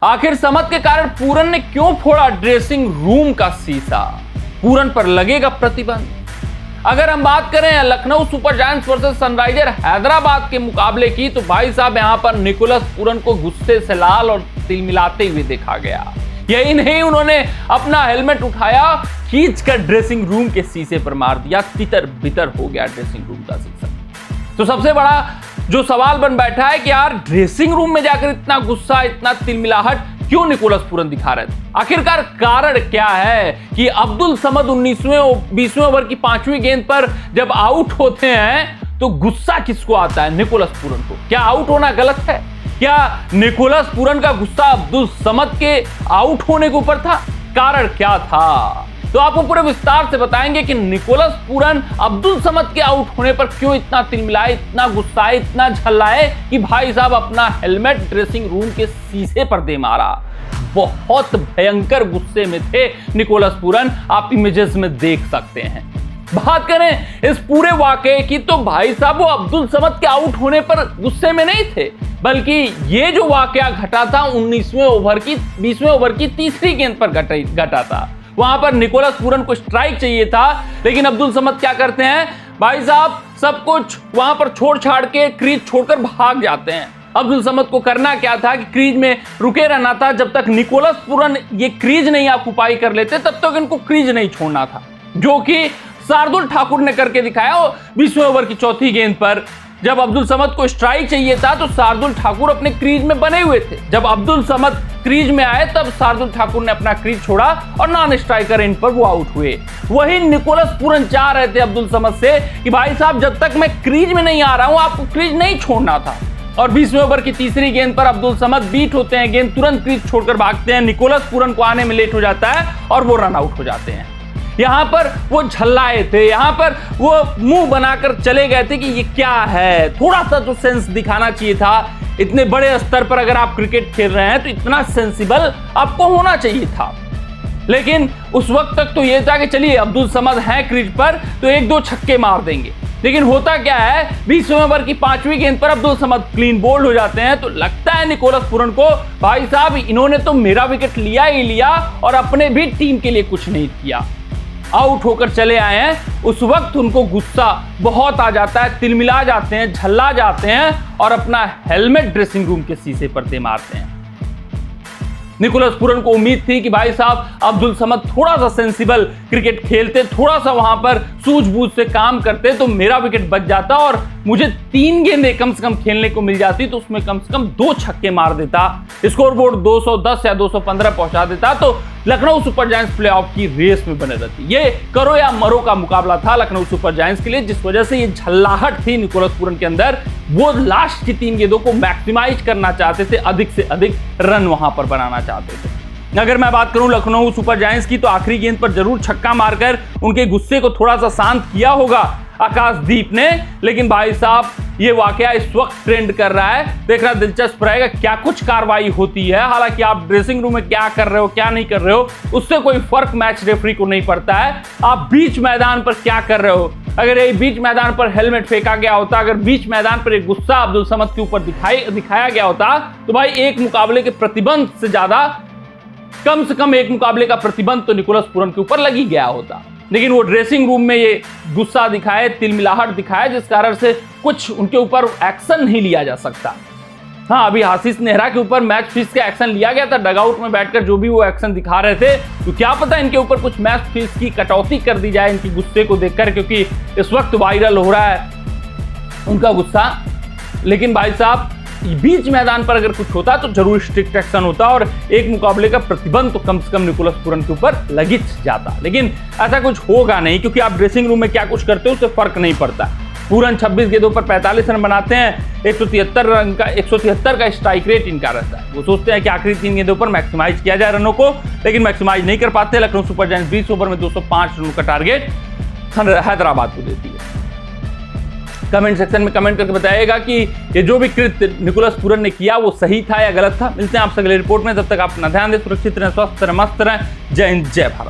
आखिर समत के कारण पूरन ने क्यों फोड़ा ड्रेसिंग रूम का शीशा? पूरन पर लगेगा प्रतिबंध। अगर हम बात करें Lucknow super giants versus Sunriser Hyderabad के मुकाबले की, तो भाई साहब यहां पर निकोलस पूरन को गुस्से से लाल और तिलमिलाते हुए देखा गया। यही नहीं, उन्होंने अपना हेलमेट उठाया, खींचकर ड्रेसिंग रूम के शीशे पर मार दिया। तितर बितर हो गया ड्रेसिंग रूम का शीशा। तो सबसे बड़ा जो सवाल बन बैठा है कि यार ड्रेसिंग रूम में जाकर इतना गुस्सा, इतना तिलमिलाहट क्यों निकोलस पूरन दिखा रहे थे? आखिरकार कारण क्या है कि अब्दुल समद 20वें ओवर की 5वीं गेंद पर जब आउट होते हैं तो गुस्सा किसको आता है? निकोलस पूरन को। क्या आउट होना गलत है? क्या निकोलस पूरन का गुस्सा अब्दुल समद के आउट होने के ऊपर था? कारण क्या था? तो आपको पूरे विस्तार से बताएंगे कि निकोलस पूरन अब्दुल समद के आउट होने पर क्यों इतना तिलमिलाए, इतना गुस्साए, इतना झल्लाए कि भाई साहब अपना हेलमेट ड्रेसिंग रूम के शीशे पर दे मारा। बहुत भयंकर गुस्से में थे निकोलस पूरन, आप इमेजेस में देख सकते हैं। बात करें इस पूरे वाकये की, तो भाई साहब वो अब्दुल समद के आउट होने पर गुस्से में नहीं थे, बल्कि ये जो वाकया घटा था 20वें ओवर की तीसरी गेंद पर घटा था। वहां पर निकोलस पूरन को स्ट्राइक चाहिए था, लेकिन अब्दुल समद क्या करते हैं भाई साहब, सब कुछ वहां पर छोड़ छाड़ के क्रीज छोड़कर भाग जाते हैं। अब्दुल समद को करना क्या था कि क्रीज में रुके रहना था। जब तक निकोलस पूरन ये क्रीज नहीं ऑक्युपाई कर लेते तब तक इनको क्रीज नहीं छोड़ना था, जो कि शार्दुल ठाकुर ने करके दिखाया। 20वें ओवर की चौथी गेंद पर जब अब्दुल समद को स्ट्राइक चाहिए था तो शार्दुल ठाकुर अपने क्रीज में बने हुए थे। जब अब्दुल समद क्रीज में आए तब शार्दुल ठाकुर ने अपना क्रीज छोड़ा और नॉन स्ट्राइकर इन पर वो आउट हुए। वही निकोलस पूरन चाह रहे थे अब्दुल समद से कि भाई साहब जब तक मैं क्रीज में नहीं आ रहा हूं आपको क्रीज नहीं छोड़ना था। और 20वें ओवर की तीसरी गेंद पर अब्दुल समद बीट होते हैं, गेंद तुरंत क्रीज छोड़कर भागते हैं। निकोलस पूरन को आने में लेट हो जाता है और वो रन आउट हो जाते हैं। यहां पर वो झल्लाए थे, यहां पर वो मुंह बनाकर चले गए थे कि ये क्या है। थोड़ा सा तो सेंस दिखाना चाहिए था। इतने बड़े स्तर पर अगर आप क्रिकेट खेल रहे हैं तो इतना सेंसिबल आपको होना चाहिए था। लेकिन उस वक्त तक तो ये था कि चलिए अब्दुल समद हैं क्रीज पर तो 1-2 छक्के मार देंगे। लेकिन होता क्या है, 20वें ओवर की 5वीं गेंद पर अब्दुल समद क्लीन बोल्ड हो जाते हैं। तो लगता है निकोलस पूरन को भाई साहब इन्होंने तो मेरा विकेट लिया ही लिया और अपने भी टीम के लिए कुछ नहीं किया। आउट होकर चले आए हैं। उस वक्त उनको गुस्सा बहुत आ जाता है, तिलमिला जाते हैं, झल्ला जाते हैं और अपना हेलमेट ड्रेसिंग रूम के शीशे पर दे मारते हैं। निकोलस पूरन को उम्मीद थी कि भाई साहब अब्दुल समद थोड़ा सा सेंसिबल क्रिकेट खेलते, थोड़ा सा वहां पर सूझबूझ से काम करते तो मेरा विकेट बच जाता और मुझे 3 गेंदें कम से कम खेलने को मिल जाती, तो उसमें कम से कम 2 छक्के मार देता, स्कोरबोर्ड 210 या 215 पहुंचा देता, तो लखनऊ सुपर जायंट्स प्लेऑफ की रेस में बने रहती। ये करो या मरो का मुकाबला था लखनऊ सुपर जायंट्स के लिए, जिस वजह से ये झल्लाहट थी निकोलस पूरन के अंदर। वो लास्ट की 3 गेंदों को मैक्सिमाइज करना चाहते थे, अधिक से अधिक रन वहां पर बनाना चाहते थे। अगर मैं बात करूं लखनऊ सुपर जायंट्स की, तो आखिरी गेंद पर जरूर छक्का मारकर उनके गुस्से को थोड़ा सा शांत किया होगा आकाशदीप ने। लेकिन भाई साहब ये वाकया इस वक्त ट्रेंड कर रहा है, देखना दिलचस्प रहेगा क्या कुछ कार्रवाई होती है। हालांकि आप ड्रेसिंग रूम में क्या कर रहे हो, क्या नहीं कर रहे हो, उससे कोई फर्क मैच रेफरी को नहीं पड़ता है। आप बीच मैदान पर क्या कर रहे हो। अगर ये बीच मैदान पर हेलमेट फेंका गया होता, अगर बीच मैदान पर एक गुस्सा अब्दुल समद के ऊपर दिखाया गया होता, तो भाई एक मुकाबले के प्रतिबंध से ज्यादा, कम से कम एक मुकाबले का प्रतिबंध तो निकोलस पूरन के ऊपर लग ही गया होता। लेकिन वो ड्रेसिंग रूम में ये गुस्सा दिखाए, तिलमिलाहट दिखाए, जिस कारण से कुछ उनके ऊपर एक्शन नहीं लिया जा सकता। हाँ, अभी आशीष नेहरा के ऊपर मैच फीस का एक्शन लिया गया था, डगआउट में बैठकर जो भी वो एक्शन दिखा रहे थे, तो क्या पता इनके ऊपर कुछ मैच फीस की कटौती कर दी जाए इनकी गुस्से को देखकर, क्योंकि इस वक्त वायरल हो रहा है उनका गुस्सा। लेकिन भाई साहब बीच मैदान पर अगर कुछ होता तो जरूर स्ट्रिक्ट एक्शन होता और एक मुकाबले का प्रतिबंध तो कम से कम निकोलस पूरन के ऊपर लग जाता। लेकिन ऐसा कुछ होगा नहीं, क्योंकि आप ड्रेसिंग रूम में क्या कुछ करते हो उससे फर्क नहीं पड़ता। पूरन 26 गेंदों पर 45 रन बनाते हैं, 173 का स्ट्राइक रेट इनका रहता है। वो सोचते हैं कि आखिरी 3 गेंदों पर मैक्सिमाइज किया जाए रनों को, लेकिन मैक्सिमाइज नहीं कर पाते। लखनऊ सुपर जायंट्स 20 ओवर में 205 रनों का टारगेट हैदराबाद को देती है। कमेंट सेक्शन में कमेंट करके बताइएगा कि ये जो भी कृत्य निकोलस पूरन ने किया वो सही था या गलत था। मिलते हैं आपसे अगले रिपोर्ट में, तब तक आप अपना ध्यान दें, सुरक्षित रहें, स्वस्थ रहें, मस्त रहें। जय हिंद, जय भारत।